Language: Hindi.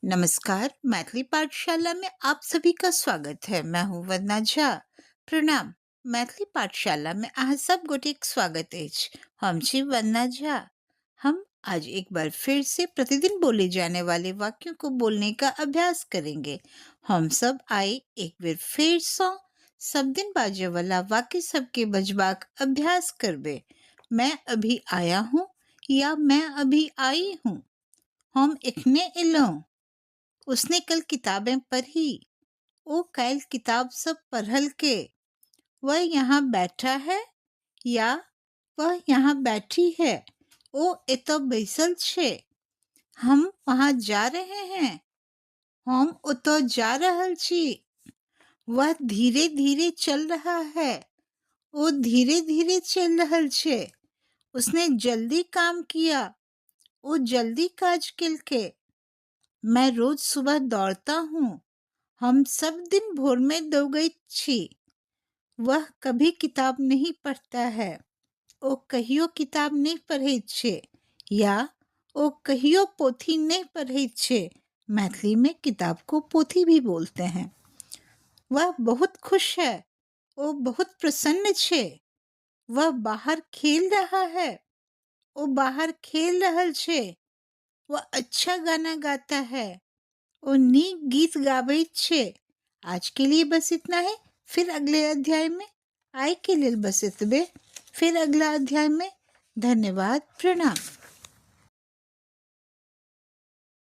नमस्कार, मैथिली पाठशाला में आप सभी का स्वागत है। मैं हूँ वंदना झा। प्रणाम। मैथिली पाठशाला में अहाँ सब गोटेक स्वागत अछि। हम छी वंदना झा। हम आज एक बार फिर से प्रतिदिन बोले जाने वाले वाक्यों को बोलने का अभ्यास करेंगे। हम सब आए एक बेर फिर सब दिन बाजे वाला वाक्य सबके बजबाक अभ्यास करबे। मैं अभी आया हूँ या मैं अभी आई हूँ। हम एखने एलहुँ। उसने कल किताबें पढ़ी। वो कल किताब सब पढ़ल के। वह यहाँ बैठा है या वह यहाँ बैठी है। वो एतो बैसल छे। हम वहाँ जा रहे हैं। हम ओतो जा रहल छी। वह धीरे धीरे चल रहा है। वो धीरे धीरे चल रहल छे। उसने जल्दी काम किया। वो जल्दी काज केलके। मैं रोज सुबह दौड़ता हूँ। हम सब दिन भोर में दौड़ैत छी। वह कभी किताब नहीं पढ़ता है। वो कहियो किताब नहीं पढ़ैत छे या वो कहियो पोथी नहीं पढ़ैत छे। मैथिली में किताब को पोथी भी बोलते हैं। वह बहुत खुश है। वो बहुत प्रसन्न छे। वह बाहर खेल रहा है। वो बाहर खेल रहल छे। वह अच्छा गाना गाता है। वो नीक गीत गाबैत छे। आज के लिए बस इतना है। फिर अगले अध्याय में। आय के लिए बस इतबे। फिर अगला अध्याय में। धन्यवाद। प्रणाम।